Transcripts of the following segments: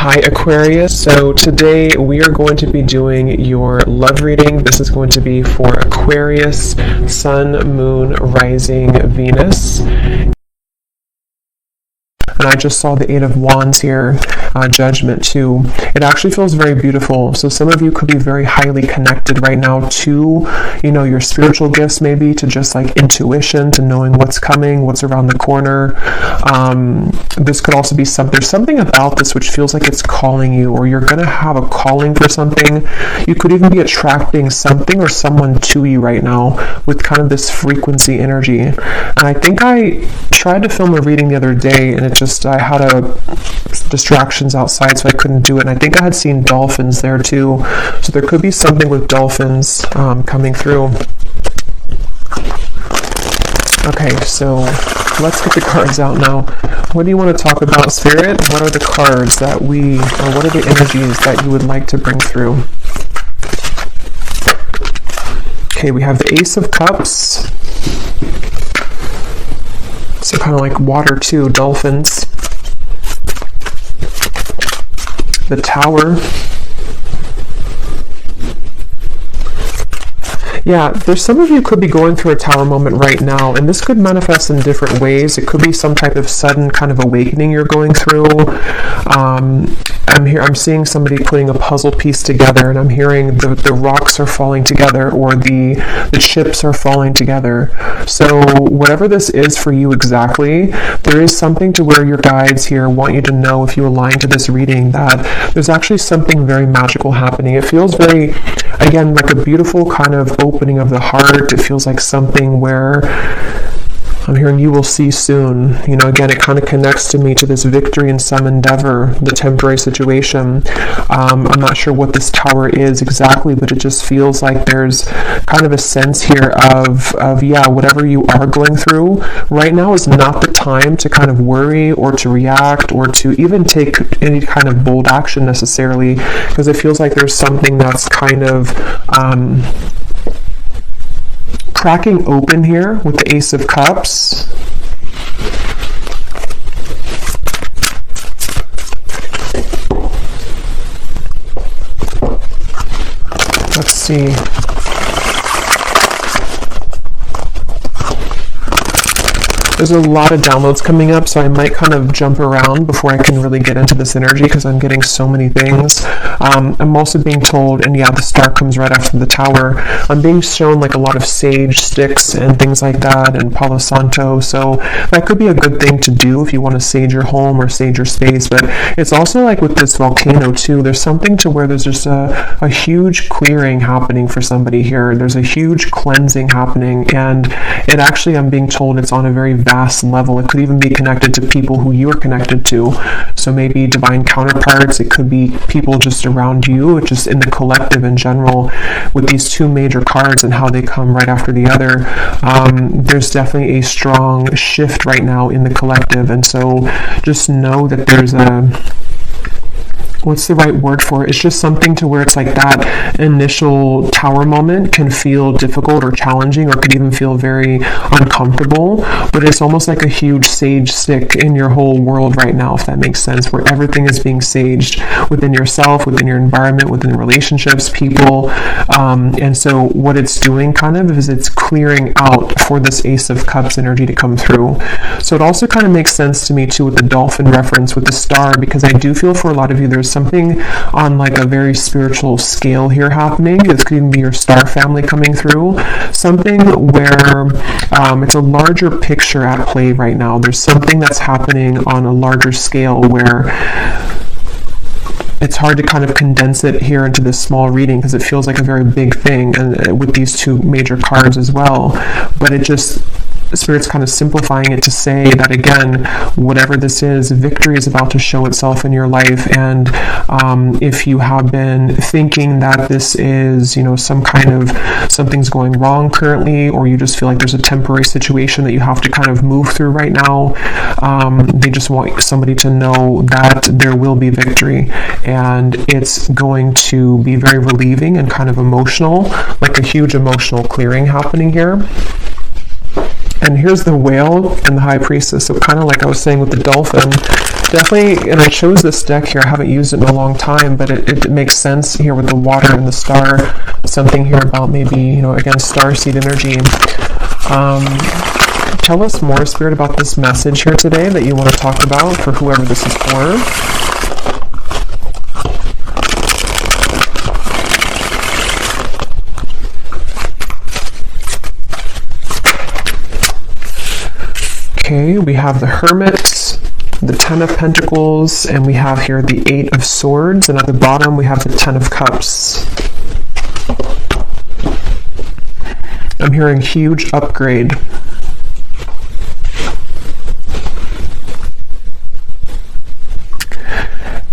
Hi Aquarius, so today we are going to be doing your love reading. This is going to be for Aquarius, Sun, Moon, Rising, Venus. And I just saw the Eight of Wands here, Judgment too. It actually feels very beautiful. So some of you could be very highly connected right now to, your spiritual gifts, maybe to just like intuition, to knowing what's coming, what's around the corner. This could also be there's something about this which feels like it's calling you, or you're going to have a calling for something. You could even be attracting something or someone to you right now with kind of this frequency energy. And I think I tried to film a reading the other day, and I had distractions outside, so I couldn't do it. And I think I had seen dolphins there too. So there could be something with dolphins coming through. Okay, so let's get the cards out now. What do you want to talk about, Spirit? What are the cards that what are the energies that you would like to bring through? Okay, we have the Ace of Cups. So kind of like water too, dolphins. The Tower. Yeah, there's some of you could be going through a Tower moment right now, and this could manifest in different ways. It could be some type of sudden kind of awakening you're going through. I'm seeing somebody putting a puzzle piece together, and I'm hearing the rocks are falling together, or the chips are falling together. So whatever this is for you exactly, there is something to where your guides here want you to know, if you align to this reading, that there's actually something very magical happening. It feels very, again, like a beautiful kind of opening of the heart. It feels like something where I'm hearing you will see soon. Again, it kind of connects to me to this victory in some endeavor, the temporary situation. I'm not sure what this tower is exactly, but it just feels like there's kind of a sense here of whatever you are going through right now is not the time to kind of worry or to react or to even take any kind of bold action necessarily, because it feels like there's something that's kind of cracking open here with the Ace of Cups. Let's see. There's a lot of downloads coming up, so I might kind of jump around before I can really get into this energy, because I'm getting so many things. I'm also being told, and yeah, the star comes right after the Tower. I'm being shown like a lot of sage sticks and things like that, and Palo Santo, so that could be a good thing to do if you want to sage your home or sage your space. But it's also like with this volcano too, there's something to where there's just a huge clearing happening for somebody here. There's a huge cleansing happening, and it actually, I'm being told, it's on a very vast level. It could even be connected to people who you are connected to. So maybe divine counterparts. It could be people just around you, just in the collective in general. With these two major cards and how they come right after the other, there's definitely a strong shift right now in the collective. And so just know that there's what's the right word for it? It's just something to where it's like that initial Tower moment can feel difficult or challenging, or could even feel very uncomfortable, but it's almost like a huge sage stick in your whole world right now, if that makes sense, where everything is being saged within yourself, within your environment, within relationships, people, and so what it's doing kind of is it's clearing out for this Ace of Cups energy to come through. So it also kind of makes sense to me too with the dolphin reference with the star, because I do feel for a lot of you there's something on like a very spiritual scale here happening. This could even be your star family coming through. Something where it's a larger picture at play right now. There's something that's happening on a larger scale where it's hard to kind of condense it here into this small reading, because it feels like a very big thing, and with these two major cards as well. But it just, Spirit's kind of simplifying it to say that, again, whatever this is, victory is about to show itself in your life. And if you have been thinking that this is, some kind of something's going wrong currently, or you just feel like there's a temporary situation that you have to kind of move through right now, they just want somebody to know that there will be victory, and it's going to be very relieving and kind of emotional, like a huge emotional clearing happening here. And here's the Whale and the High Priestess. So kind of like I was saying with the dolphin, definitely, and I chose this deck here. I haven't used it in a long time, but it makes sense here with the water and the star. Something here about maybe, you know, again, starseed energy. Tell us more, Spirit, about this message here today that you want to talk about for whoever this is for. Okay, we have the Hermit, the Ten of Pentacles, and we have here the Eight of Swords, and at the bottom we have the Ten of Cups. I'm hearing huge upgrade.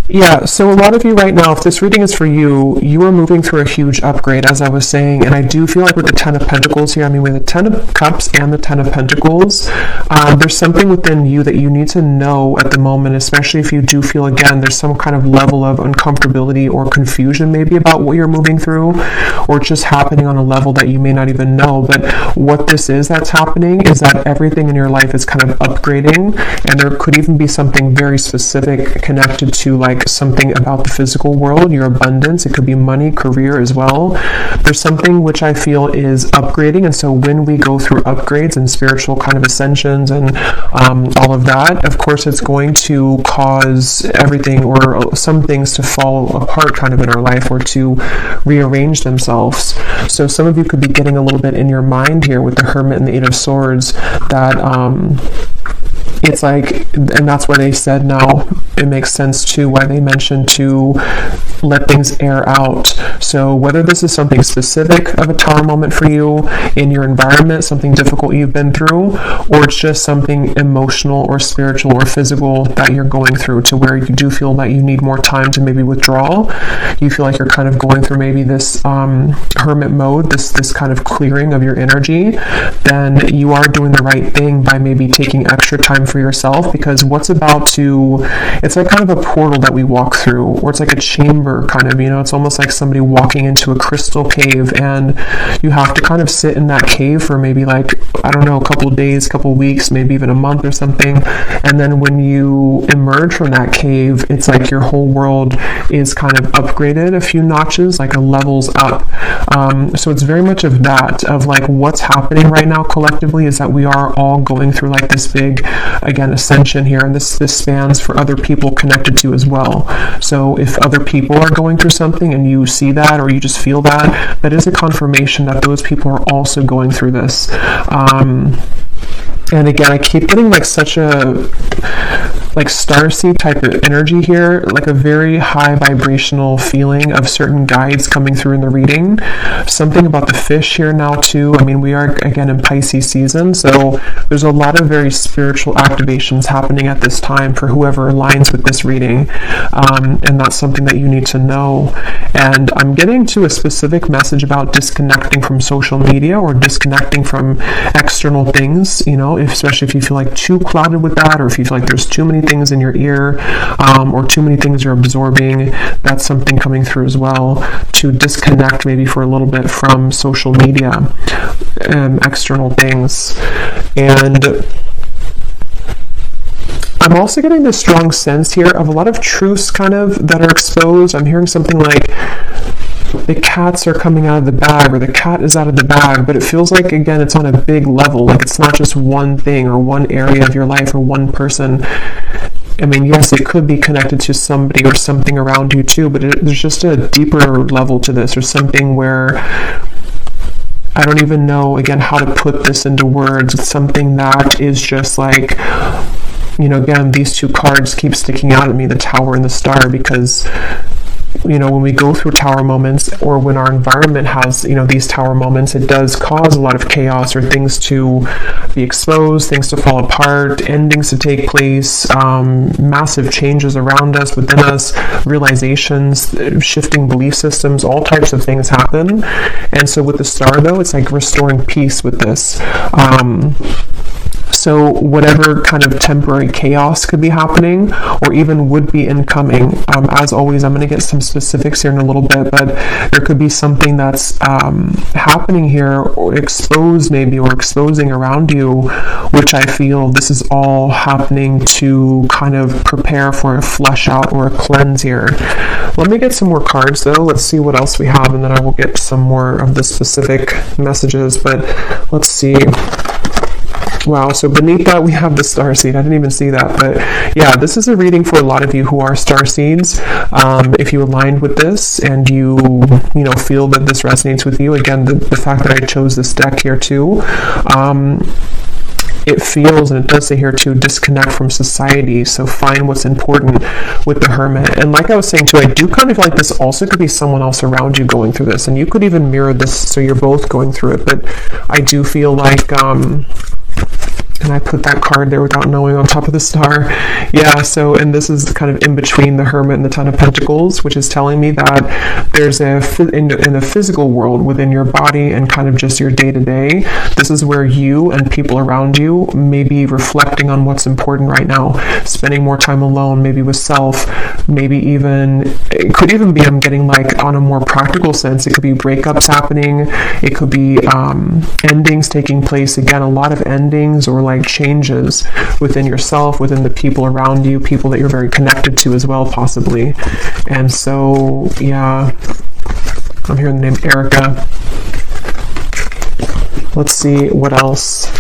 Yeah, so a lot of you right now, if this reading is for you, you are moving through a huge upgrade, as I was saying, and I do feel like with the Ten of Pentacles here, I mean, with the Ten of Cups and the Ten of Pentacles, there's something within you that you need to know at the moment, especially if you do feel, again, there's some kind of level of uncomfortability or confusion maybe about what you're moving through, or it's just happening on a level that you may not even know. But what this is that's happening is that everything in your life is kind of upgrading, and there could even be something very specific connected to, like, something about the physical world, your abundance. It could be money, career as well. There's something which I feel is upgrading, and so when we go through upgrades and spiritual kind of ascensions and all of that, of course it's going to cause everything or some things to fall apart kind of in our life or to rearrange themselves. So some of you could be getting a little bit in your mind here with the Hermit and the Eight of Swords that it's like, and that's why they said now it makes sense too why they mentioned to let things air out. So whether this is something specific of a tower moment for you in your environment, something difficult you've been through, or it's just something emotional or spiritual or physical that you're going through to where you do feel that you need more time to maybe withdraw. You feel like you're kind of going through maybe this hermit mode, this kind of clearing of your energy, then you are doing the right thing by maybe taking extra time for yourself, because what's about to, it's like kind of a portal that we walk through, or it's like a chamber kind of, you know, it's almost like somebody walking into a crystal cave, and you have to kind of sit in that cave for maybe, like, I don't know, a couple of days, couple of weeks, maybe even a month or something, and then when you emerge from that cave, it's like your whole world is kind of upgraded a few notches, like a levels up. So it's very much of that, of like what's happening right now collectively is that we are all going through like this big, again, ascension here, and this spans for other people connected to as well. So if other people are going through something and you see that, or you just feel that, that is a confirmation that those people are also going through this. And again, I keep getting like such a like starseed type of energy here, like a very high vibrational feeling of certain guides coming through in the reading. Something about the fish here now too. I mean, we are again in Pisces season, so there's a lot of very spiritual activations happening at this time for whoever aligns with this reading, and that's something that you need to know. And I'm getting to a specific message about disconnecting from social media or disconnecting from external things, you know, especially if you feel like too clouded with that, or if you feel like there's too many things in your ear, or too many things you're absorbing. That's something coming through as well, to disconnect maybe for a little bit from social media and external things. And I'm also getting this strong sense here of a lot of truths kind of that are exposed. I'm hearing something like the cats are coming out of the bag, or the cat is out of the bag, but it feels like, again, it's on a big level. Like it's not just one thing or one area of your life or one person. I mean, yes, it could be connected to somebody or something around you too, but there's just a deeper level to this, or something where I don't even know, again, how to put this into words. It's something that is just like, you know, again, these two cards keep sticking out at me, the Tower and the Star, because, you know, when we go through tower moments, or when our environment has, you know, these tower moments, it does cause a lot of chaos, or things to be exposed, things to fall apart, endings to take place, massive changes around us, within us, realizations, shifting belief systems, all types of things happen. And so with the Star, though, it's like restoring peace with this. So whatever kind of temporary chaos could be happening or even would be incoming, as always, I'm going to get some specifics here in a little bit, but there could be something that's happening here or exposed maybe or exposing around you, which I feel this is all happening to kind of prepare for a flush out or a cleanse here. Let me get some more cards though. Let's see what else we have, and then I will get some more of the specific messages, but let's see. Wow, so beneath that we have the starseed. I didn't even see that, but yeah, this is a reading for a lot of you who are starseeds. If you aligned with this and you feel that this resonates with you, again, the fact that I chose this deck here too, it feels, and it does say here too, disconnect from society. So find what's important with the Hermit. And like I was saying too, I do kind of like this also could be someone else around you going through this, and you could even mirror this so you're both going through it. But I do feel like and I put that card there without knowing on top of the star. Yeah, so, and this is kind of in between the Hermit and the Ten of Pentacles, which is telling me that there's in the physical world within your body and kind of just your day-to-day, this is where you and people around you may be reflecting on what's important right now, spending more time alone, maybe with self, maybe even, it could even be, I'm getting like on a more practical sense, it could be breakups happening, it could be endings taking place, again, a lot of endings or like changes within yourself, within the people around you, people that you're very connected to as well, possibly. And so, yeah, I'm hearing the name Erica. Let's see what else.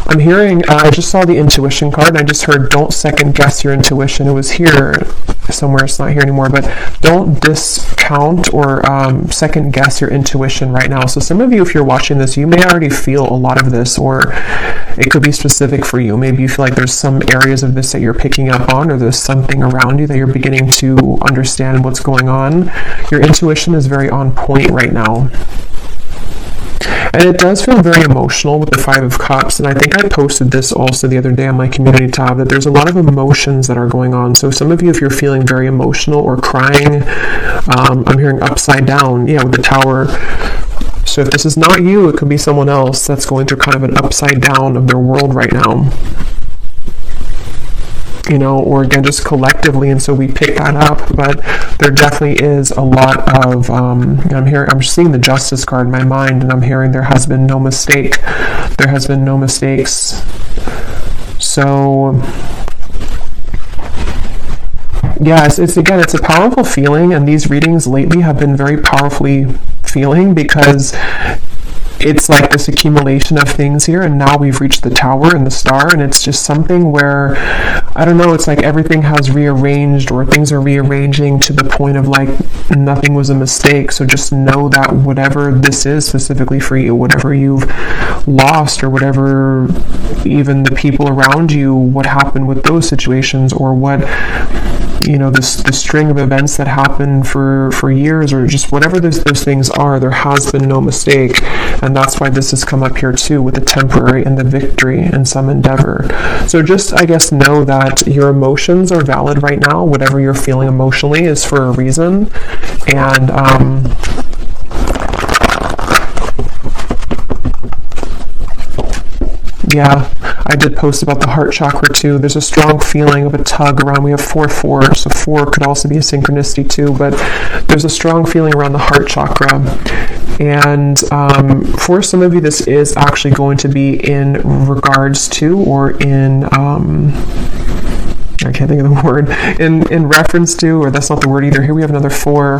I'm hearing, I just saw the intuition card, and I just heard don't second guess your intuition. It was here somewhere, it's not here anymore, but don't discount or second guess your intuition right now. So some of you, if you're watching this, you may already feel a lot of this, or it could be specific for you. Maybe you feel like there's some areas of this that you're picking up on, or there's something around you that you're beginning to understand what's going on. Your intuition is very on point right now. And it does feel very emotional with the Five of Cups, and I think I posted this also the other day on my community tab, that there's a lot of emotions that are going on. So some of you, if you're feeling very emotional or crying, I'm hearing upside down, yeah, with the Tower. So if this is not you, it could be someone else that's going through kind of an upside down of their world right now. Or again, just collectively, and so we pick that up, but there definitely is a lot of, I'm seeing the Justice card in my mind, and I'm hearing there has been no mistake, there has been no mistakes. So, yeah, it's a powerful feeling, and these readings lately have been very powerfully feeling, because it's like this accumulation of things here, and now we've reached the Tower and the Star, and it's just something where, I don't know, it's like everything has rearranged, or things are rearranging to the point of like nothing was a mistake. So just know that whatever this is specifically for you, whatever you've lost, or whatever, even the people around you, what happened with those situations, or what, the string of events that happened for years, or just whatever those things are, there has been no mistake. And that's why this has come up here too, with the temporary and the victory in some endeavor. So just, I guess, know that your emotions are valid right now. Whatever you're feeling emotionally is for a reason. And yeah, I did post about the heart chakra too. There's a strong feeling of a tug around. We have 4-4, so 4 could also be a synchronicity too, but there's a strong feeling around the heart chakra. And for some of you, this is actually going to be in regards to, or in, I can't think of the word, in reference to, or that's not the word either. Here we have another 4,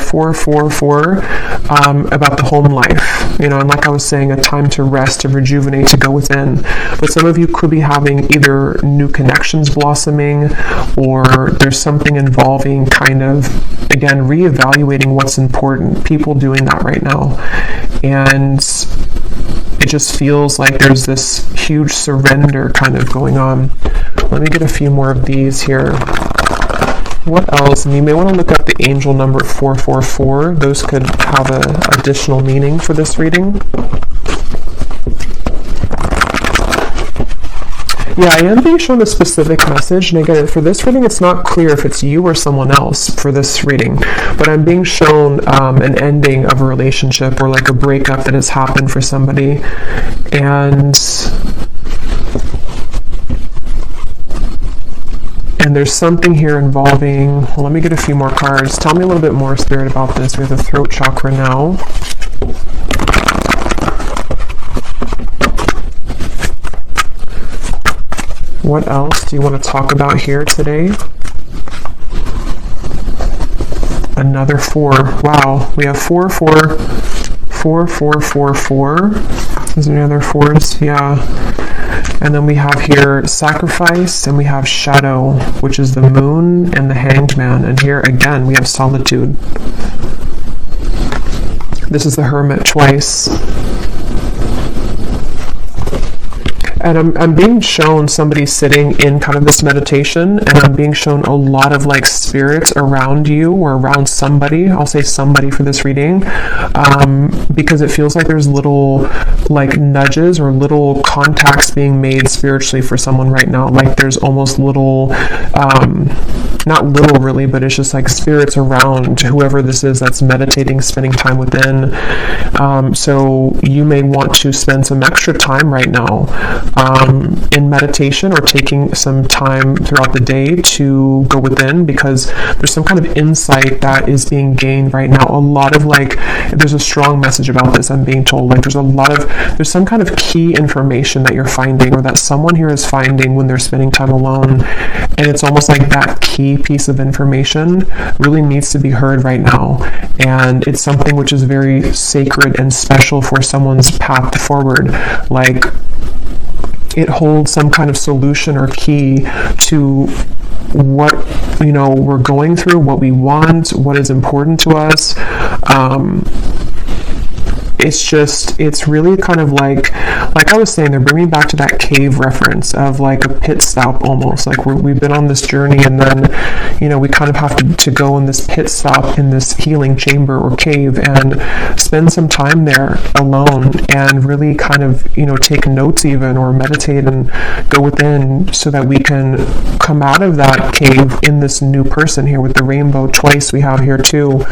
about the home life, and like I was saying, a time to rest, to rejuvenate, to go within. But some of you could be having either new connections blossoming, or there's something involving kind of, again, reevaluating what's important. People doing that right now. And it just feels like there's this huge surrender kind of going on. Let me get a few more of these here. What else? And you may want to look up the angel number 444. Those could have an additional meaning for this reading. Yeah, I am being shown a specific message, and again, for this reading, it's not clear if it's you or someone else for this reading, but I'm being shown an ending of a relationship or like a breakup that has happened for somebody, and there's something here involving, well, let me get a few more cards. Tell me a little bit more, Spirit, about this. We have the throat chakra now. What else do you want to talk about here today? Another 4. Wow, we have 4, 4, 4, 4, 4, 4. Is there any other 4s? Yeah. And then we have here sacrifice, and we have shadow, which is the moon and the hanged man. And here again, we have solitude. This is the hermit twice. And I'm being shown somebody sitting in kind of this meditation, and I'm being shown a lot of like spirits around you or around somebody. I'll say somebody for this reading, because it feels like there's little like nudges or little contacts being made spiritually for someone right now. Like there's almost little, not little really, but it's just like spirits around whoever this is that's meditating, spending time within. So you may want to spend some extra time right now in meditation, or taking some time throughout the day to go within, because there's some kind of insight that is being gained right now. A lot of like, there's a strong message about this, I'm being told. Like there's some kind of key information that you're finding, or that someone here is finding when they're spending time alone, and it's almost like that key piece of information really needs to be heard right now, and it's something which is very sacred and special for someone's path forward. Like it holds some kind of solution or key to what, you know, we're going through, what we want, what is important to us. It's really kind of like I was saying, they're bringing back to that cave reference of like a pit stop almost. Like we've been on this journey, and then, you know, we kind of have to go in this pit stop in this healing chamber or cave and spend some time there alone and really kind of, you know, take notes even, or meditate and go within, so that we can come out of that cave in this new person here with the rainbow twice we have here too.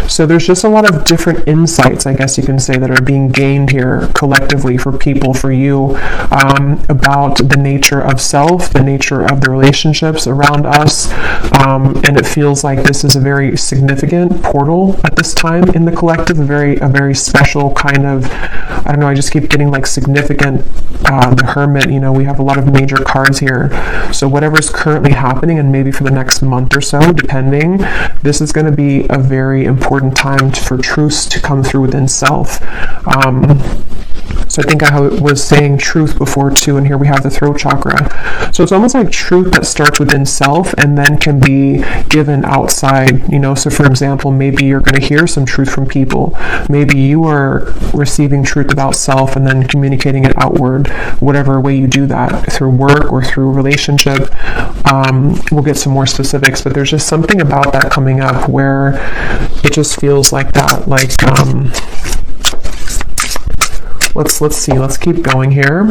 So there's just a lot of different insights, I guess you can say, that are being gained here collectively for people, for you, about the nature of self, the nature of the relationships around us, and it feels like this is a very significant portal at this time in the collective, a very special kind of, I don't know, I just keep getting like significant, the Hermit, you know, we have a lot of major cards here, so whatever's currently happening, and maybe for the next month or so, depending, this is going to be a very important time for truths to come through within self. So I think I was saying truth before too, and here we have the throat chakra. So it's almost like truth that starts within self and then can be given outside, you know. So for example, maybe you're going to hear some truth from people. Maybe you are receiving truth about self and then communicating it outward, whatever way you do that, through work or through relationship. We'll get some more specifics, but there's just something about that coming up where it just feels like that, like, let's see, let's keep going here.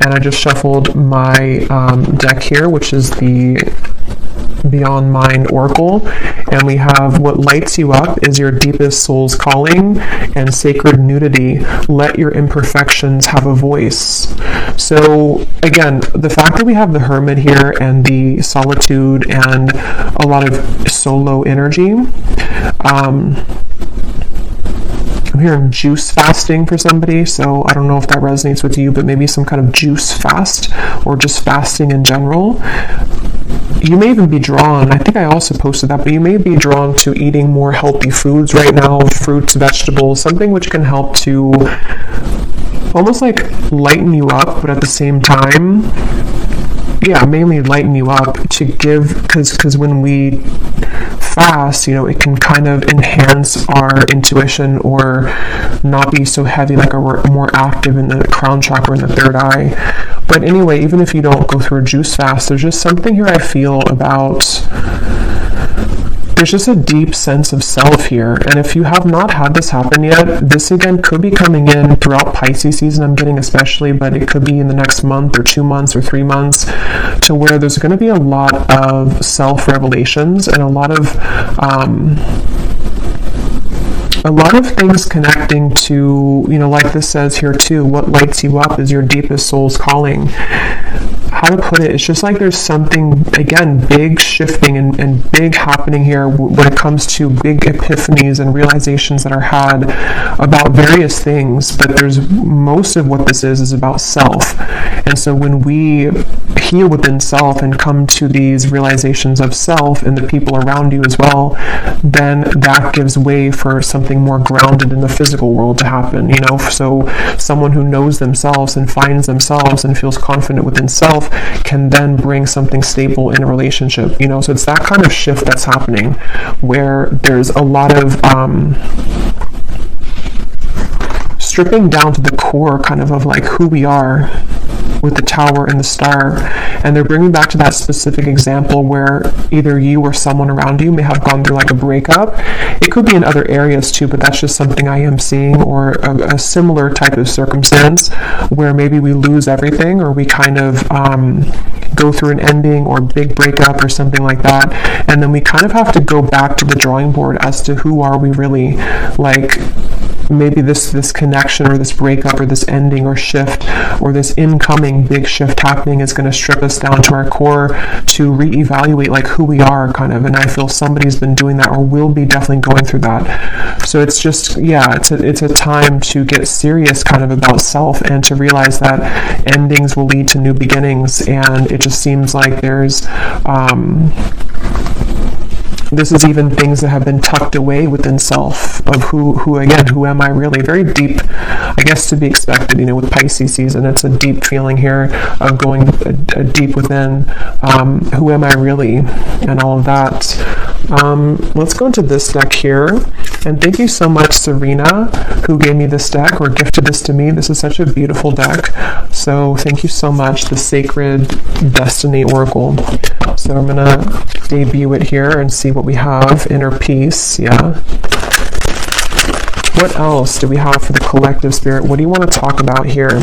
And I just shuffled my deck here, which is the Beyond Mind Oracle, and we have what lights you up is your deepest soul's calling and sacred nudity. Let your imperfections have a voice. So again, the fact that we have the Hermit here and the solitude and a lot of solo energy, I'm hearing juice fasting for somebody, so I don't know if that resonates with you, but maybe some kind of juice fast, or just fasting in general. You may even be drawn, I think I also posted that, but you may be drawn to eating more healthy foods right now, fruits, vegetables, something which can help to almost like lighten you up, but at the same time, yeah, mainly lighten you up to give, because when we fast, you know, it can kind of enhance our intuition or not be so heavy, like we're more active in the crown chakra and the third eye. But anyway, even if you don't go through a juice fast, there's just something here I feel about there's just a deep sense of self here. And if you have not had this happen yet, this again could be coming in throughout Pisces season, I'm getting especially, but it could be in the next month or 2 months or 3 months, to where there's going to be a lot of self-revelations and a lot of things connecting to, you know, like this says here too, what lights you up is your deepest soul's calling. How to put it, it's just like there's something, again, big shifting and big happening here when it comes to big epiphanies and realizations that are had about various things, but there's most of what this is about self. And so when we heal within self and come to these realizations of self and the people around you as well, then that gives way for something more grounded in the physical world to happen, you know. So someone who knows themselves and finds themselves and feels confident within self can then bring something stable in a relationship, you know. So it's that kind of shift that's happening, where there's a lot of stripping down to the core kind of like who we are, with the tower and the star. And they're bringing back to that specific example where either you or someone around you may have gone through like a breakup. It could be in other areas too, but that's just something I am seeing, or a similar type of circumstance where maybe we lose everything, or we kind of go through an ending or big breakup or something like that, and then we kind of have to go back to the drawing board as to who are we really. Like, maybe this connection or this breakup or this ending or shift or this incoming big shift happening is going to strip us down to our core to reevaluate like who we are, kind of. And I feel somebody's been doing that or will be definitely going through that. So it's just, yeah, it's a time to get serious kind of about self and to realize that endings will lead to new beginnings. And it just seems like there's this is even things that have been tucked away within self of who am I really? Very deep, I guess, to be expected, you know, with Pisces season. It's a deep feeling here of going deep within, who am I really, and all of that. Let's go into this deck here. And thank you so much, Serena, who gave me this deck or gifted this to me. This is such a beautiful deck. So thank you so much, the Sacred Destiny Oracle. So I'm going to debut it here and see what we have. Inner peace, yeah. What else do we have for the collective spirit? What do you want to talk about here?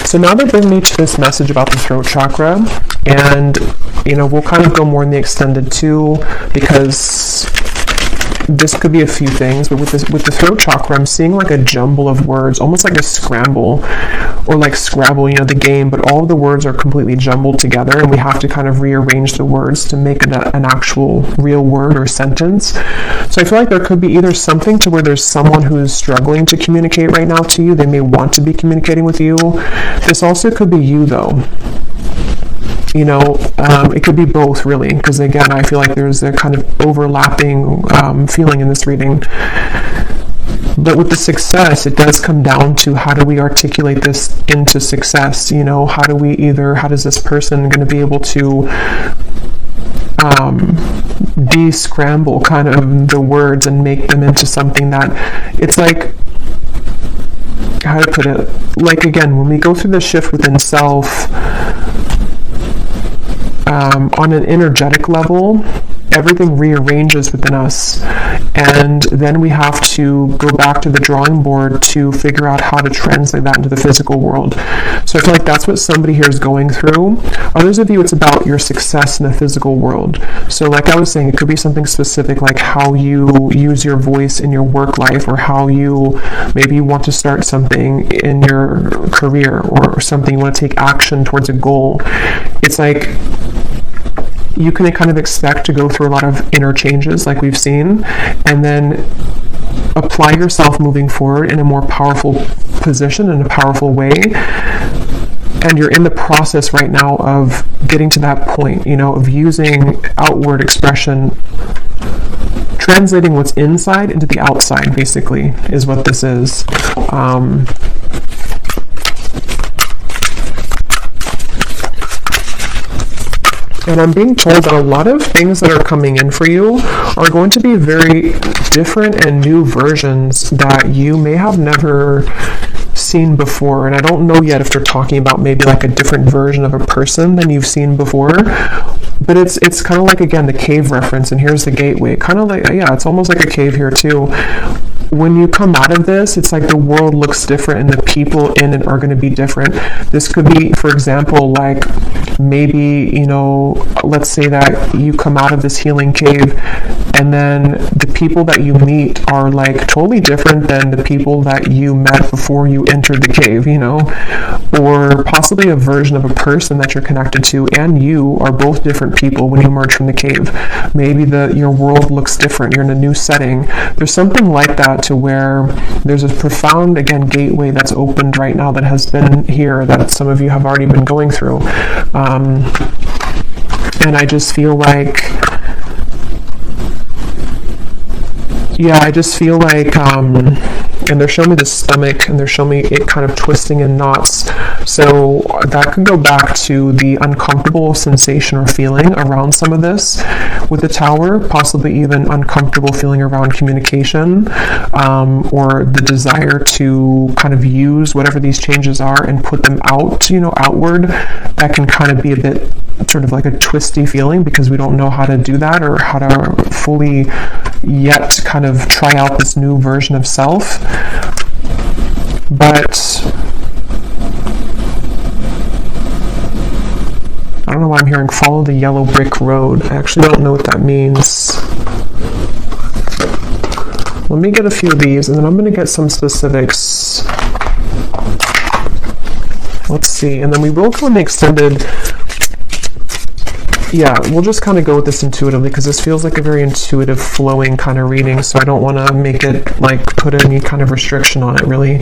So now they bring me to this message about the throat chakra, and, you know, we'll kind of go more in the extended too, because this could be a few things, but with the throat chakra, I'm seeing like a jumble of words, almost like a scramble, or like Scrabble, you know, the game, but all of the words are completely jumbled together, and we have to kind of rearrange the words to make an actual real word or sentence. So I feel like there could be either something to where there's someone who is struggling to communicate right now to you. They may want to be communicating with you. This also could be you, though. You know, it could be both, really, because again, I feel like there's a kind of overlapping feeling in this reading. But with the success, it does come down to how do we articulate this into success? You know, how does this person going to be able to de-scramble kind of the words and make them into something that it's like, how to put it, like, again, when we go through the shift within self, on an energetic level, everything rearranges within us, and then we have to go back to the drawing board to figure out how to translate that into the physical world. So I feel like that's what somebody here is going through. Others of you, it's about your success in the physical world. So like I was saying, it could be something specific, like how you use your voice in your work life, or how you maybe want to start something in your career, or something you want to take action towards a goal. It's like you can kind of expect to go through a lot of inner changes like we've seen, and then apply yourself moving forward in a more powerful position, in a powerful way. And you're in the process right now of getting to that point, you know, of using outward expression, translating what's inside into the outside, basically, is what this is. And I'm being told that a lot of things that are coming in for you are going to be very different and new versions that you may have never seen before. And I don't know yet if they're talking about maybe like a different version of a person than you've seen before, But it's kind of like, again, the cave reference, and here's the gateway. Kind of like, yeah, it's almost like a cave here too. When you come out of this, it's like the world looks different and the people in it are going to be different. This could be, for example, like maybe, you know, let's say that you come out of this healing cave and then the people that you meet are like totally different than the people that you met before you entered the cave, you know, or possibly a version of a person that you're connected to and you are both different people when you emerge from the cave. Maybe your world looks different. You're in a new setting. There's something like that, to where there's a profound, again, gateway that's opened right now that has been here, that some of you have already been going through. And I just feel like, yeah, I just feel like, and they're showing me the stomach, and they're showing me it kind of twisting in knots. So that could go back to the uncomfortable sensation or feeling around some of this with the Tower, possibly even uncomfortable feeling around communication, or the desire to kind of use whatever these changes are and put them out, you know, outward. That can kind of be a bit sort of like a twisty feeling, because we don't know how to do that or how to fully yet kind of try out this new version of self. But I don't know why I'm hearing follow the yellow brick road. I actually don't know what that means. Let me get a few of these and then I'm going to get some specifics. Let's see. And then we will go in the extended. Yeah, we'll just kind of go with this intuitively, because this feels like a very intuitive, flowing kind of reading, so I don't want to make it, like, put any kind of restriction on it, really.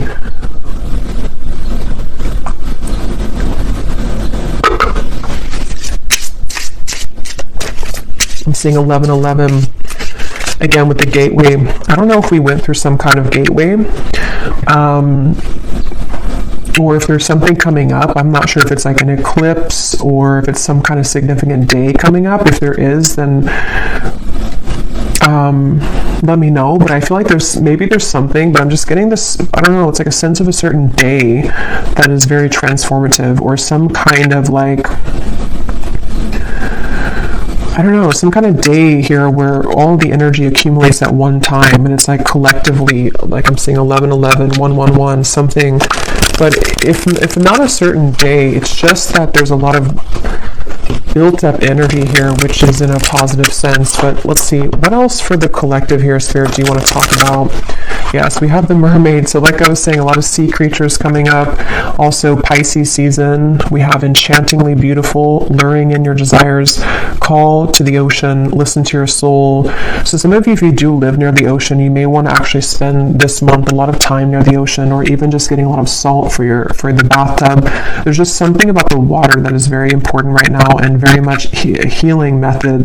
I'm seeing 1111, again, with the gateway. I don't know if we went through some kind of gateway, or if there's something coming up. I'm not sure if it's like an eclipse or if it's some kind of significant day coming up. If there is, then let me know. But I feel like there's something, but I'm just getting this, I don't know, it's like a sense of a certain day that is very transformative, or some kind of like, I don't know, some kind of day here where all the energy accumulates at one time, and it's like collectively, like I'm seeing 1111, 111, something. But if not a certain day, it's just that there's a lot of built up energy here, which is in a positive sense. But let's see, what else for the collective here, Spirit, do you want to talk about? Yes, we have the mermaid. So like I was saying, a lot of sea creatures coming up. Also Pisces season. We have enchantingly beautiful, luring in your desires, call to the ocean, listen to your soul. So some of you, if you do live near the ocean, you may want to actually spend this month a lot of time near the ocean, or even just getting a lot of salt for the bathtub. There's just something about the water that is very important right now, and very much a healing method.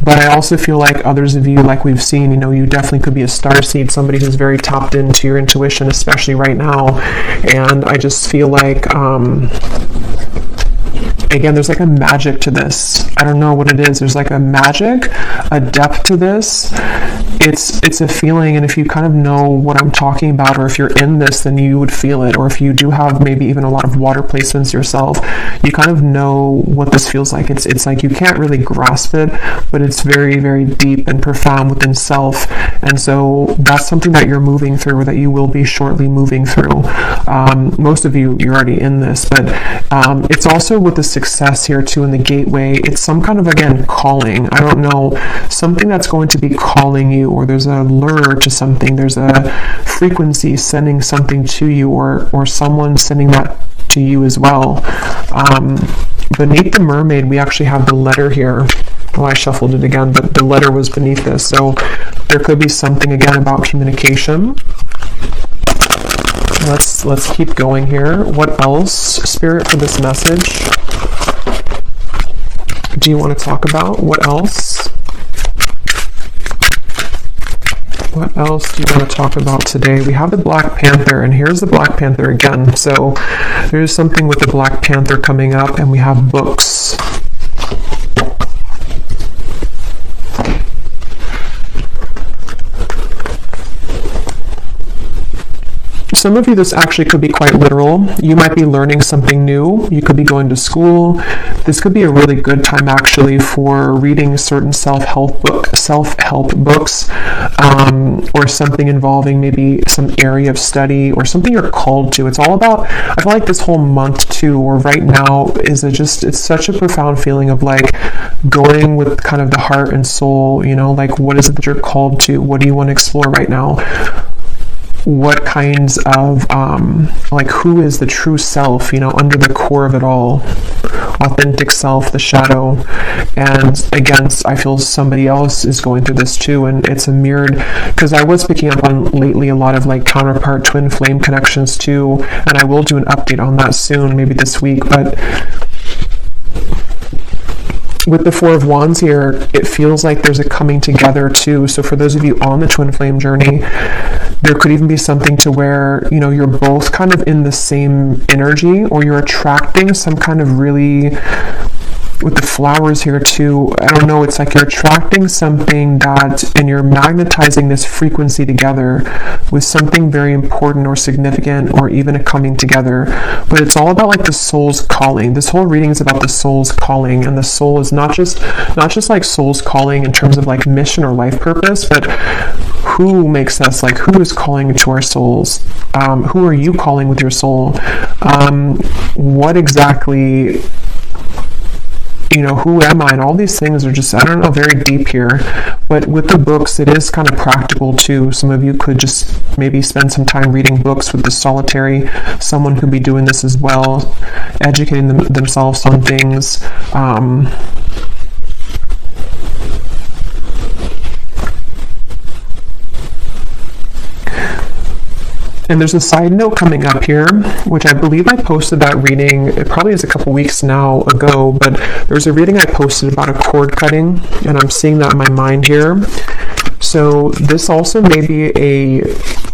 But I also feel like others of you, like we've seen, you know, you definitely could be a starseed, somebody who's very tapped into your intuition, especially right now. And I just feel like, again, there's like a magic to this. I don't know what it is. There's like a magic, a depth to this. It's a feeling, and if you kind of know what I'm talking about, or if you're in this, then you would feel it. Or if you do have maybe even a lot of water placements yourself, you kind of know what this feels like. It's like you can't really grasp it, but it's very, very deep and profound within self. And so that's something that you're moving through, or that you will be shortly moving through. Most of you, you're already in this, but it's also with the success here too in the gateway. It's some kind of, again, calling. I don't know, something that's going to be calling you, or there's a lure to something. There's a frequency sending something to you, or someone sending that to you as well. Beneath the mermaid, we actually have the letter here. Oh, I shuffled it again, but the letter was beneath this. So there could be something, again, about communication. Let's keep going here. What else, Spirit, for this message do you want to talk about? What else? What else do you want to talk about today? We have the Black Panther, and here's the Black Panther again. So there's something with the Black Panther coming up, and we have books. some of you, this actually could be quite literal. You might be learning something new. You could be going to school. This could be a really good time actually for reading certain self-help books, or something involving maybe some area of study or something you're called to. It's all about, I feel like this whole month too, or right now, it's such a profound feeling of like going with kind of the heart and soul, you know, like what is it that you're called to? What do you want to explore right now? What kinds of, like who is the true self, you know, under the core of it all? Authentic self, the shadow. And again, I feel somebody else is going through this too, and it's a mirrored, because I was picking up on lately a lot of like counterpart twin flame connections too, and I will do an update on that soon, maybe this week. But with the Four of Wands here, it feels like there's a coming together too. So for those of you on the twin flame journey, there could even be something to where, you know, you're both kind of in the same energy, or you're attracting some kind of really, with the flowers here too, I don't know, it's like you're attracting something that, and you're magnetizing this frequency together with something very important or significant, or even a coming together. But it's all about like the soul's calling. This whole reading is about the soul's calling, and the soul is not just like soul's calling in terms of like mission or life purpose, but who makes us, like who is calling to our souls? Who are you calling with your soul? What exactly, you know, who am I? And all these things are just, I don't know, very deep here. But with the books, it is kind of practical too. Some of you could just maybe spend some time reading books with the solitary. Someone could be doing this as well, educating themselves on things. And there's a side note coming up here, which I believe I posted that reading, it probably is a couple weeks now ago, but there's a reading I posted about a cord cutting, and I'm seeing that in my mind here. So this also may be a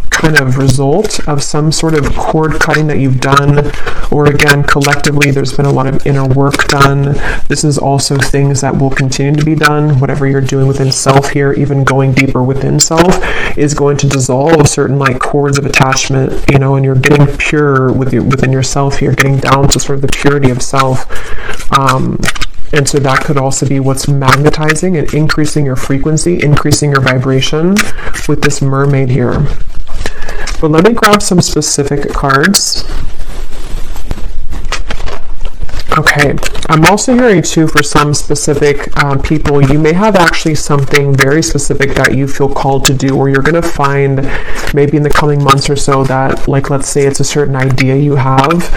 kind of result of some sort of cord cutting that you've done, or again, collectively, there's been a lot of inner work done. This is also things that will continue to be done. Whatever you're doing within self here, even going deeper within self, is going to dissolve certain like cords of attachment, you know, and you're getting pure within yourself here, getting down to sort of the purity of self. And so that could also be what's magnetizing and increasing your frequency, increasing your vibration with this mermaid here. But let me grab some specific cards. Okay, I'm also hearing too, for some specific people, you may have actually something very specific that you feel called to do, or you're going to find maybe in the coming months or so that, like, let's say it's a certain idea you have,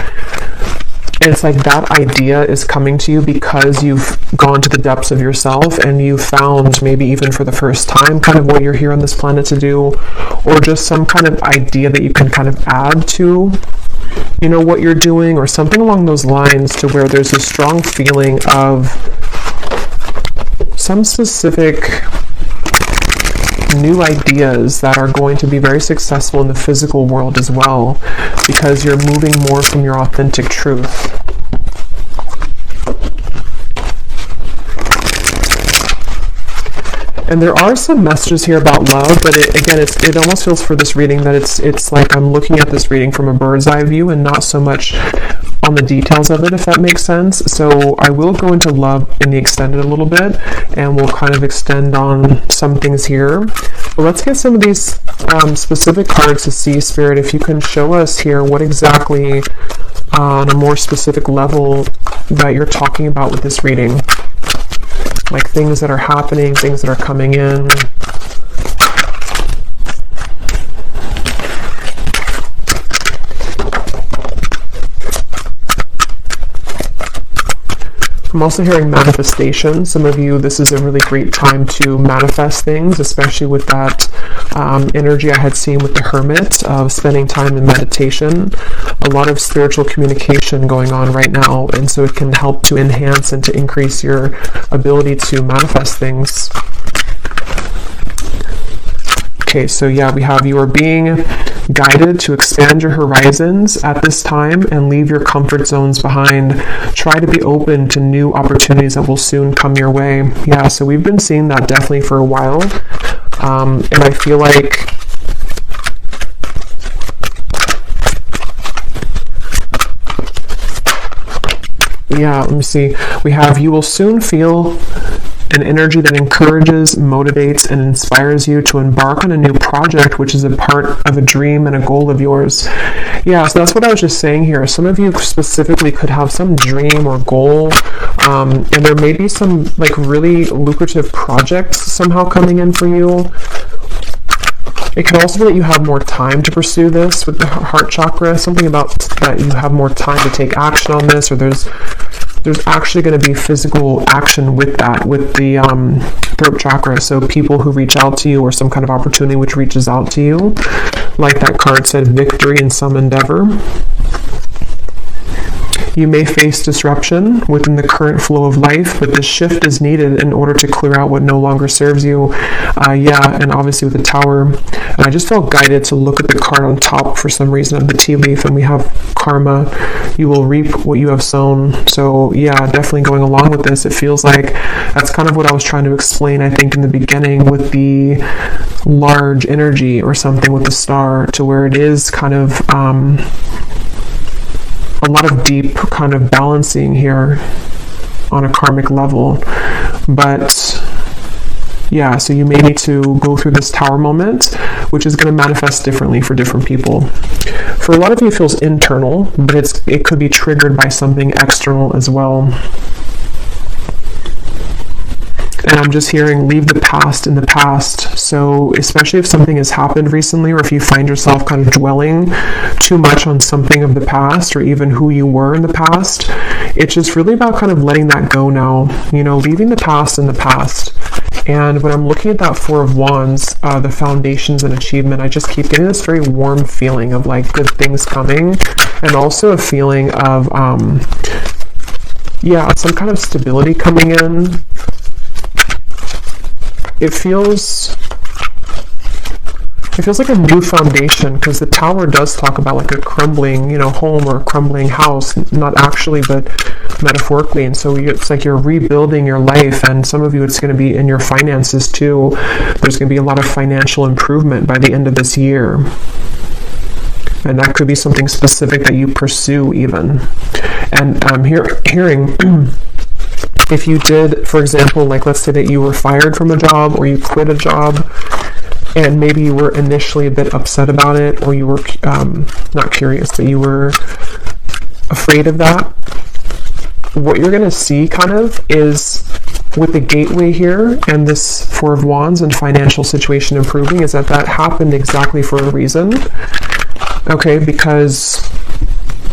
and it's like that idea is coming to you because you've gone to the depths of yourself and you found, maybe even for the first time, kind of what you're here on this planet to do, or just some kind of idea that you can kind of add to, you know, what you're doing, or something along those lines, to where there's a strong feeling of some specific new ideas that are going to be very successful in the physical world as well, because you're moving more from your authentic truth. And there are some messages here about love, but it almost feels for this reading that it's like I'm looking at this reading from a bird's eye view and not so much on the details of it, if that makes sense. So I will go into love in the extended a little bit, and we'll kind of extend on some things here. But let's get some of these specific cards to see, Spirit, if you can show us here what exactly on a more specific level that you're talking about with this reading. Like things that are happening, things that are coming in. I'm also hearing manifestation. Some of you, this is a really great time to manifest things, especially with that energy I had seen with the Hermit of spending time in meditation. A lot of spiritual communication going on right now, and so it can help to enhance and to increase your ability to manifest things. Okay, so yeah, we have you are being guided to expand your horizons at this time and leave your comfort zones behind. Try to be open to new opportunities that will soon come your way. Yeah, so we've been seeing that definitely for a while. And I feel like Yeah, let me see. We have, you will soon feel an energy that encourages, motivates, and inspires you to embark on a new project, which is a part of a dream and a goal of yours. Yeah, so that's what I was just saying here. Some of you specifically could have some dream or goal, and there may be some like really lucrative projects somehow coming in for you. It could also be that you have more time to pursue this with the heart chakra, something about that you have more time to take action on this, or there's actually going to be physical action with that, with the throat chakra. So people who reach out to you, or some kind of opportunity which reaches out to you, like that card said, victory in some endeavor. You may face disruption within the current flow of life, but this shift is needed in order to clear out what no longer serves you. Yeah, and obviously with the Tower. And I just felt guided to look at the card on top for some reason of the tea leaf, and we have karma. You will reap what you have sown. So yeah, definitely going along with this, it feels like that's kind of what I was trying to explain, I think, in the beginning with the large energy or something with the star, to where it is kind of a lot of deep kind of balancing here on a karmic level. But yeah, so you may need to go through this Tower moment, which is going to manifest differently for different people. For a lot of you, it feels internal, but it could be triggered by something external as well. And I'm just hearing, leave the past in the past. So especially if something has happened recently, or if you find yourself kind of dwelling too much on something of the past, or even who you were in the past, it's just really about kind of letting that go now, you know, leaving the past in the past. And when I'm looking at that Four of Wands, the foundations and achievement, I just keep getting this very warm feeling of like good things coming, and also a feeling of, yeah, some kind of stability coming in. It feels like a new foundation, because the Tower does talk about like a crumbling, you know, home or a crumbling house, not actually, but metaphorically. And so it's like you're rebuilding your life, and some of you, it's going to be in your finances too. There's going to be a lot of financial improvement by the end of this year. And that could be something specific that you pursue even. And I'm hearing... If you did, for example, like let's say that you were fired from a job, or you quit a job, and maybe you were initially a bit upset about it, or you were not curious, but you were afraid of that, what you're going to see kind of is with the gateway here and this Four of Wands and financial situation improving, is that happened exactly for a reason. Okay, because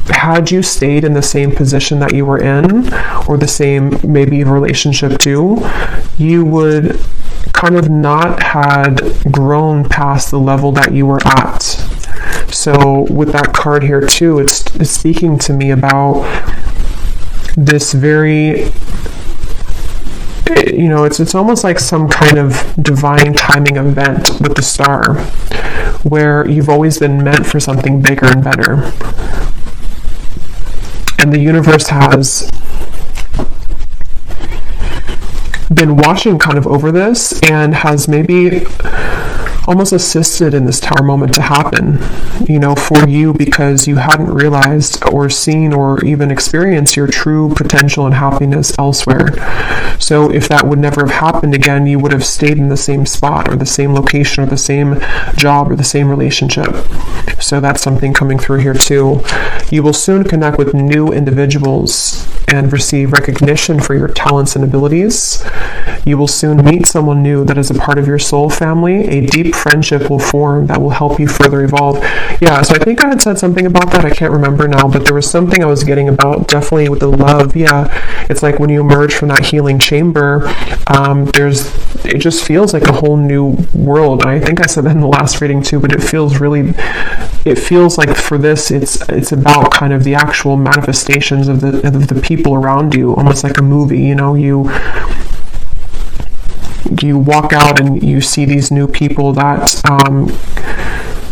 had you stayed in the same position that you were in, or the same maybe relationship too, you would kind of not had grown past the level that you were at. So with that card here too, it's speaking to me about this very, you know, it's almost like some kind of divine timing event with the star, where you've always been meant for something bigger and better. And the universe has been watching kind of over this, and has maybe almost assisted in this Tower moment to happen, you know, for you, because you hadn't realized or seen or even experienced your true potential and happiness elsewhere. So if that would never have happened again, you would have stayed in the same spot, or the same location, or the same job, or the same relationship. So that's something coming through here too. You will soon connect with new individuals and receive recognition for your talents and abilities. You will soon meet someone new that is a part of your soul family. A deep friendship will form that will help you further evolve. Yeah, so I think I had said something about that. I can't remember now, but there was something I was getting about, definitely with the love. Yeah, it's like when you emerge from that healing chamber, it just feels like a whole new world. And I think I said that in the last reading too, but it feels like for this, it's about kind of the actual manifestations of the people around you, almost like a movie. You know, you walk out and you see these new people that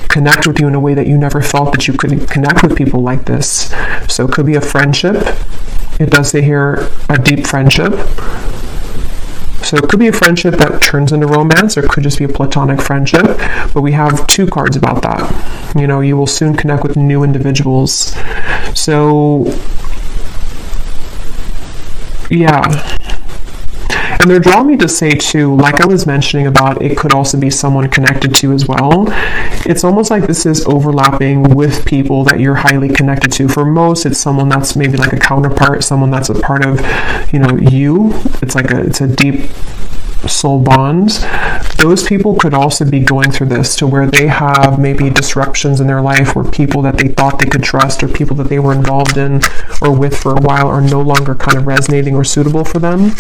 connect with you in a way that you never felt that you could connect with people like this. So it could be a friendship. It does say here a deep friendship. So it could be a friendship that turns into romance, or it could just be a platonic friendship. But we have two cards about that. You know, you will soon connect with new individuals. So yeah. And they're drawing me to say too, like I was mentioning about, it could also be someone connected to as well. It's almost like this is overlapping with people that you're highly connected to. For most, it's someone that's maybe like a counterpart, someone that's a part of, you. It's a deep soul bonds. Those people could also be going through this, to where they have maybe disruptions in their life, where people that they thought they could trust, or people that they were involved in or with for a while, are no longer kind of resonating or suitable for them.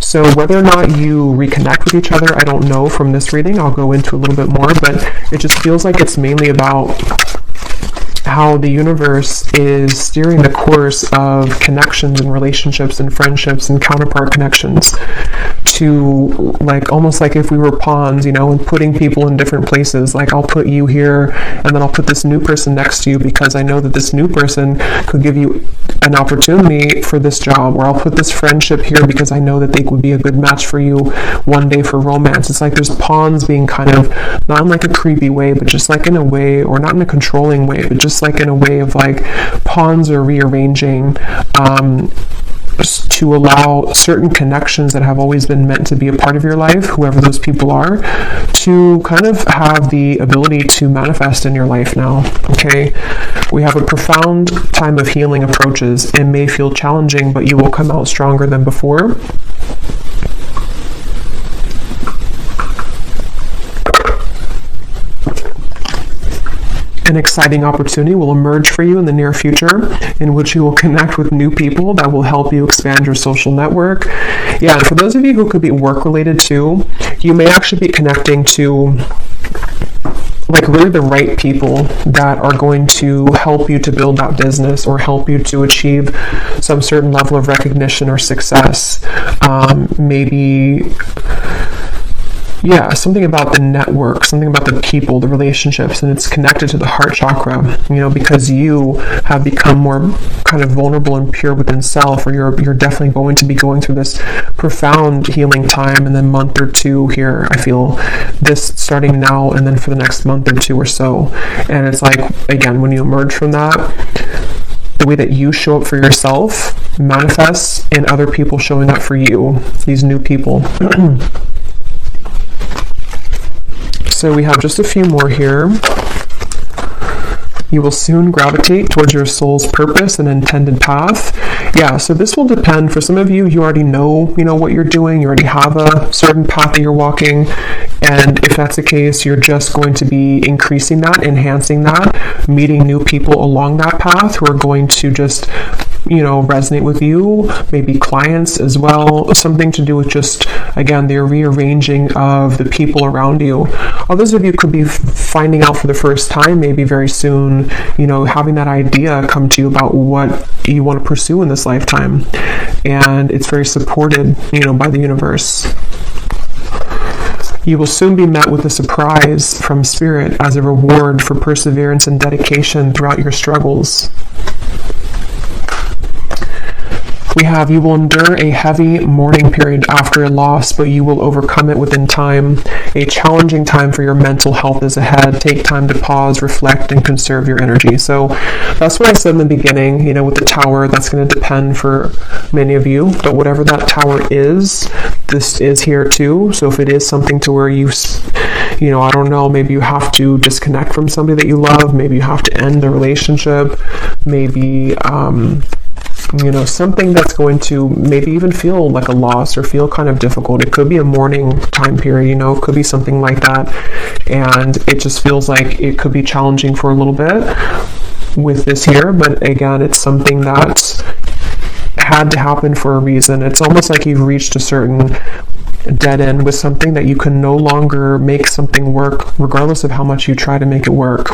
So whether or not you reconnect with each other, I don't know from this reading. I'll go into a little bit more, but it just feels like it's mainly about how the universe is steering the course of connections and relationships and friendships and counterpart connections, to like almost like if we were pawns, and putting people in different places. Like I'll put you here, and then I'll put this new person next to you, because I know that this new person could give you an opportunity for this job. Or I'll put this friendship here because I know that they would be a good match for you one day for romance. It's like there's pawns being kind of, not in like a creepy way, but just like in a way, or not in a controlling way, but just like in a way of like pawns are rearranging to allow certain connections that have always been meant to be a part of your life, whoever those people are, to kind of have the ability to manifest in your life now. Okay, we have a profound time of healing approaches. It may feel challenging, but you will come out stronger than before. An exciting opportunity will emerge for you in the near future, in which you will connect with new people that will help you expand your social network. Yeah, and for those of you who could be work-related too, you may actually be connecting to like really the right people that are going to help you to build that business, or help you to achieve some certain level of recognition or success. Maybe something about the network, something about the people, the relationships, and it's connected to the heart chakra, because you have become more kind of vulnerable and pure within self, or you're definitely going to be going through this profound healing time in the month or two here. I feel this starting now, and then for the next month or two or so. And it's like, again, when you emerge from that, the way that you show up for yourself manifests in other people showing up for you, these new people. So we have just a few more here. You will soon gravitate towards your soul's purpose and intended path. Yeah, so this will depend. For some of you, you already know, what you're doing. You already have a certain path that you're walking. And if that's the case, you're just going to be increasing that, enhancing that, meeting new people along that path who are going to just resonate with you, maybe clients as well, something to do with just, again, the rearranging of the people around you. Others of you could be finding out for the first time, maybe very soon, having that idea come to you about what you want to pursue in this lifetime. And it's very supported, by the universe. You will soon be met with a surprise from Spirit as a reward for perseverance and dedication throughout your struggles. We have, you will endure a heavy mourning period after a loss, but you will overcome it within time. A challenging time for your mental health is ahead. Take time to pause, reflect, and conserve your energy. So that's what I said in the beginning, with the tower. That's going to depend for many of you, but whatever that tower is, this is here too. So if it is something to where you, I don't know, maybe you have to disconnect from somebody that you love, maybe you have to end a relationship, maybe, something that's going to maybe even feel like a loss or feel kind of difficult. It could be a mourning time period, it could be something like that. And it just feels like it could be challenging for a little bit with this here. But again, it's something that had to happen for a reason. It's almost like you've reached a certain dead end with something that you can no longer make something work, regardless of how much you try to make it work.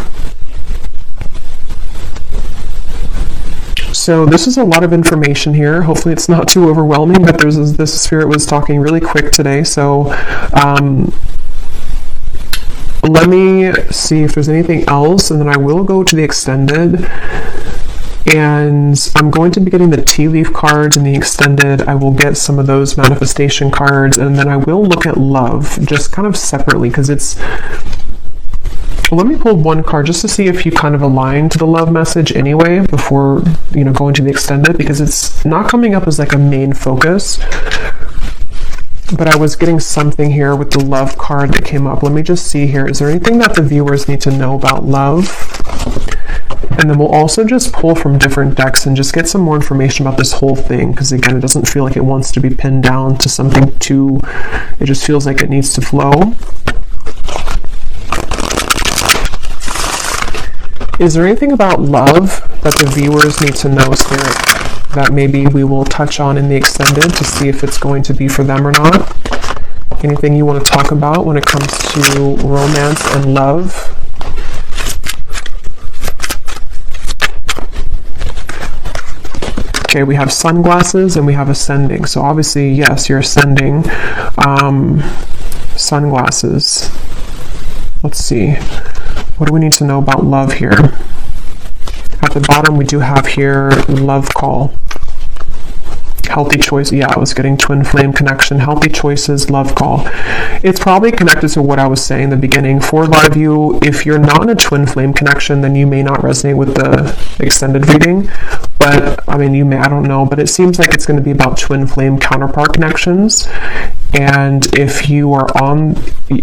So this is a lot of information here. Hopefully it's not too overwhelming, but this Spirit was talking really quick today. So let me see if there's anything else, and then I will go to the extended. And I'm going to be getting the tea leaf cards in the extended. I will get some of those manifestation cards, and then I will look at love just kind of separately, because it's Well, let me pull one card just to see if you kind of align to the love message anyway before, going to the extended, because it's not coming up as like a main focus. But I was getting something here with the love card that came up. Let me just see here. Is there anything that the viewers need to know about love? And then we'll also just pull from different decks and just get some more information about this whole thing, because again, it doesn't feel like it wants to be pinned down to something it just feels like it needs to flow. Is there anything about love that the viewers need to know, Spirit, that maybe we will touch on in the extended to see if it's going to be for them or not? Anything you want to talk about when it comes to romance and love? Okay, we have sunglasses and we have ascending. So obviously, yes, you're ascending. Sunglasses. Let's see. What do we need to know about love here? At the bottom, we do have here love call. Healthy choice. Yeah, I was getting twin flame connection. Healthy choices, love call. It's probably connected to what I was saying in the beginning. For a lot of you, if you're not in a twin flame connection, then you may not resonate with the extended reading. But I mean, you may, I don't know, but it seems like it's going to be about twin flame counterpart connections. And if you are on,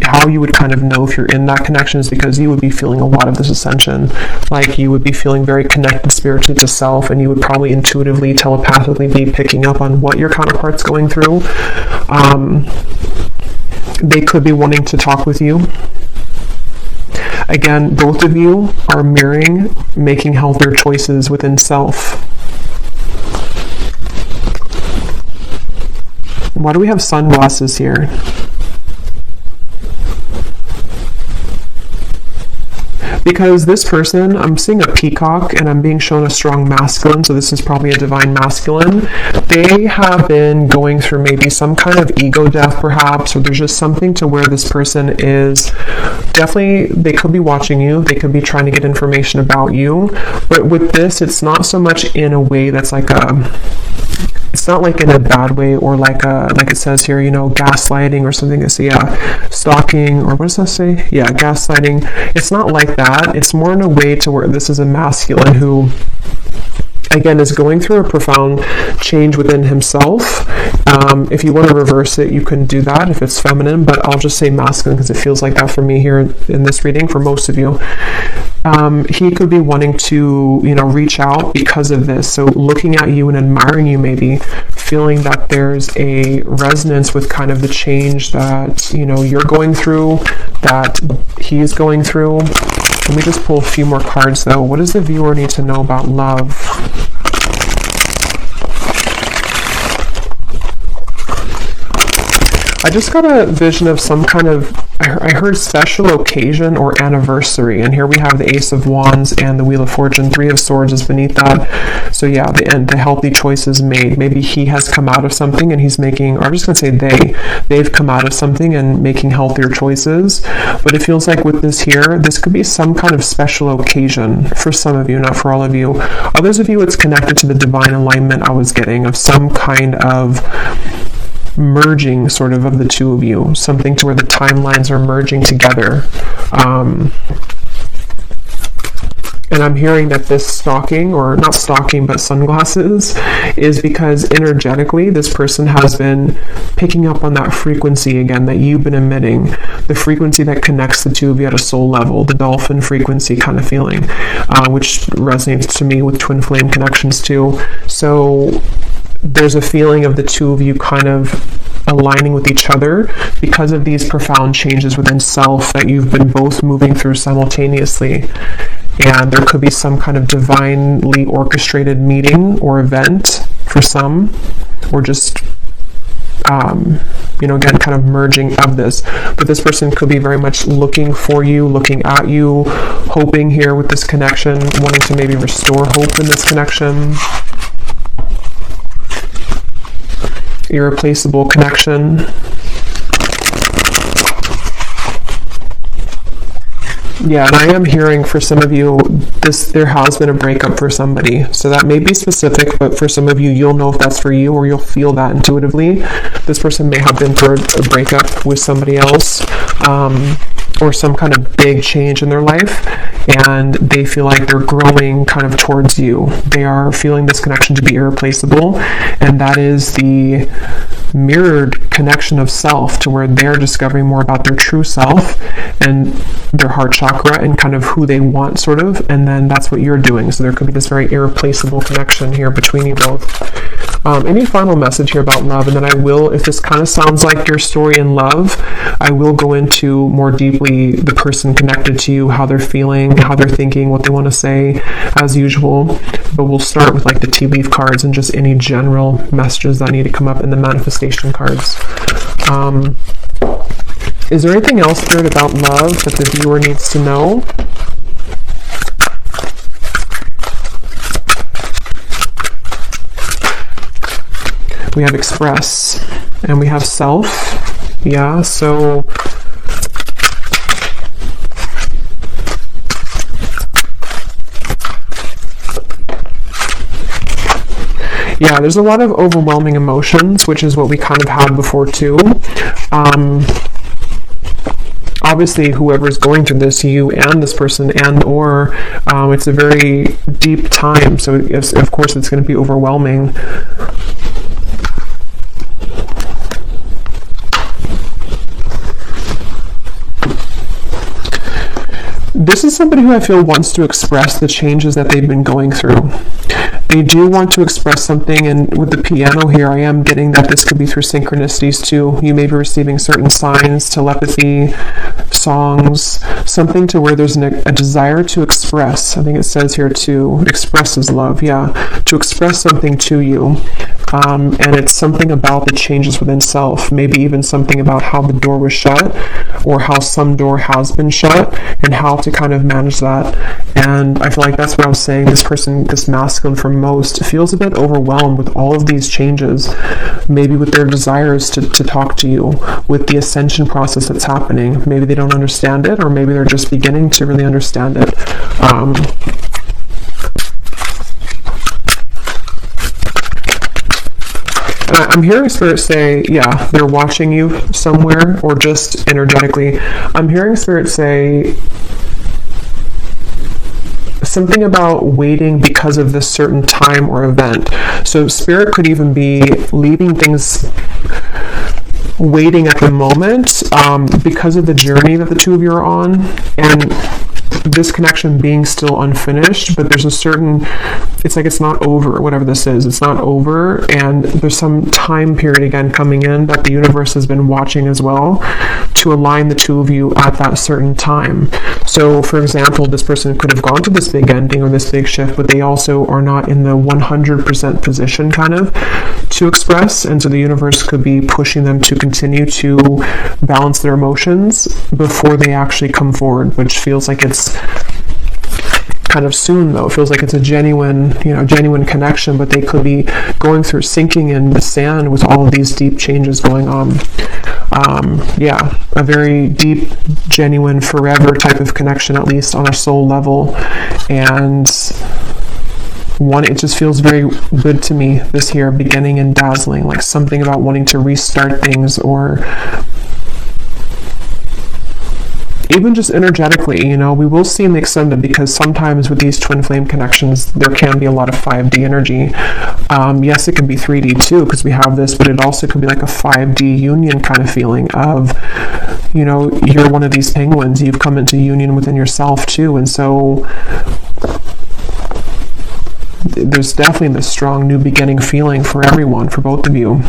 how you would kind of know if you're in that connection is because you would be feeling a lot of this ascension. Like you would be feeling very connected spiritually to self, and you would probably intuitively, telepathically be picking up on what your counterpart's going through. They could be wanting to talk with you. Again, both of you are mirroring, making healthier choices within self. Why do we have sunglasses here? Because this person, I'm seeing a peacock and I'm being shown a strong masculine, so this is probably a divine masculine. They have been going through maybe some kind of ego death perhaps, or there's just something to where this person is definitely, they could be watching you, they could be trying to get information about you, but with this, it's not so much in a way that's like it's not like in a bad way, or like it says here, gaslighting or something. So yeah, stalking, or what does that say? Yeah, gaslighting. It's not like that. It's more in a way to where this is a masculine who, again, is going through a profound change within himself. If you want to reverse it, you can do that if it's feminine, but I'll just say masculine because it feels like that for me here in this reading for most of you. He could be wanting to, reach out because of this. So looking at you and admiring you, maybe feeling that there's a resonance with kind of the change that, you're going through, that he's going through. Let me just pull a few more cards though. What does the viewer need to know about love? I just got a vision of some kind of, I heard special occasion or anniversary, and here we have the Ace of Wands and the Wheel of Fortune. Three of Swords is beneath that. So yeah, the healthy choices made. Maybe he has come out of something and he's making, or I'm just going to say they've come out of something and making healthier choices. But it feels like with this here, this could be some kind of special occasion for some of you, not for all of you. Others of you, it's connected to the divine alignment I was getting of some kind of merging sort of the two of you, something to where the timelines are merging together. And I'm hearing that this stalking, or not stalking, but sunglasses, is because energetically this person has been picking up on that frequency again that you've been emitting, the frequency that connects the two of you at a soul level, the dolphin frequency kind of feeling, which resonates to me with twin flame connections too. So there's a feeling of the two of you kind of aligning with each other because of these profound changes within self that you've been both moving through simultaneously. And there could be some kind of divinely orchestrated meeting or event for some, or just again, kind of merging of this. But this person could be very much looking for you, looking at you, hoping here with this connection, wanting to maybe restore hope in this connection. Irreplaceable connection. Yeah, and I am hearing for some of you, there has been a breakup for somebody. So that may be specific, but for some of you, you'll know if that's for you, or you'll feel that intuitively. This person may have been through a breakup with somebody else. or some kind of big change in their life, and they feel like they're growing kind of towards you. They are feeling this connection to be irreplaceable, and that is the mirrored connection of self, to where they're discovering more about their true self and their heart chakra and kind of who they want, sort of, and then that's what you're doing. So there could be this very irreplaceable connection here between you both. Any final message here about love? And then I will, if this kind of sounds like your story in love, I will go into more deeply the person connected to you, how they're feeling, how they're thinking, what they want to say, as usual. But we'll start with like the tea leaf cards and just any general messages that need to come up in the manifestation cards. Is there anything else, Spirit, about love that the viewer needs to know? We have express and we have self. Yeah, so yeah, there's a lot of overwhelming emotions, which is what we kind of had before too. Obviously, whoever's going through this, you and this person, and or it's a very deep time, so of course it's going to be overwhelming. This is somebody who I feel wants to express the changes that they've been going through. They do want to express something, and with the piano here, I am getting that this could be through synchronicities too. You may be receiving certain signs, telepathy, songs, something to where there's a desire to express. I think it says here to express is love, yeah, to express something to you. And it's something about the changes within self, maybe even something about how the door was shut, or how some door has been shut, and how to kind of manage that. And I feel like that's what I was saying. This person, this masculine for most, feels a bit overwhelmed with all of these changes, maybe with their desires to talk to you, with the ascension process that's happening. Maybe they don't understand it, or maybe they're just beginning to really understand it. I'm hearing Spirit say, yeah, they're watching you somewhere, or just energetically. I'm hearing Spirit say something about waiting because of this certain time or event. So Spirit could even be leaving things waiting at the moment because of the journey that the two of you are on, and this connection being still unfinished, but there's a certain, it's like it's not over, whatever this is, it's not over, and there's some time period again coming in that the universe has been watching as well to align the two of you at that certain time. So for example, this person could have gone to this big ending or this big shift, but they also are not in the 100% position kind of to express, and so the universe could be pushing them to continue to balance their emotions before they actually come forward, which feels like it's kind of soon though. It feels like it's a genuine connection, but they could be going through sinking in the sand with all of these deep changes going on. Yeah, a very deep, genuine, forever type of connection, at least on a soul level. And it just feels very good to me, this here, beginning and dazzling, like something about wanting to restart things, or even just energetically, we will see in the extended, because sometimes with these twin flame connections, there can be a lot of 5D energy. Yes, it can be 3D too, because we have this, but it also could be like a 5D union kind of feeling of, you're one of these penguins, you've come into union within yourself too, and so there's definitely this strong new beginning feeling for everyone, for both of you.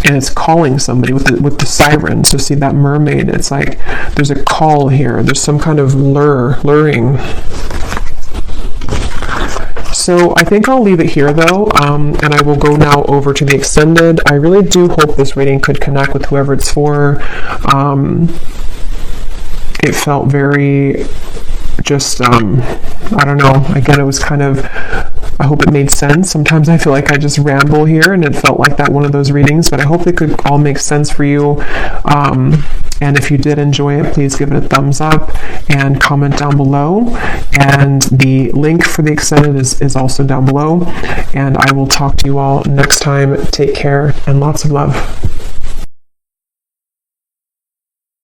And it's calling somebody with the siren. So see that mermaid, it's like there's a call here, there's some kind of luring. So I think I'll leave it here though, and I will go now over to the extended. I really do hope this reading could connect with whoever it's for. It felt very just, I don't know, again, it was kind of, I hope it made sense. Sometimes I feel like I just ramble here, and it felt like that one of those readings, but I hope it could all make sense for you. And if you did enjoy it, please give it a thumbs up and comment down below. And the link for the extended is also down below. And I will talk to you all next time. Take care and lots of love.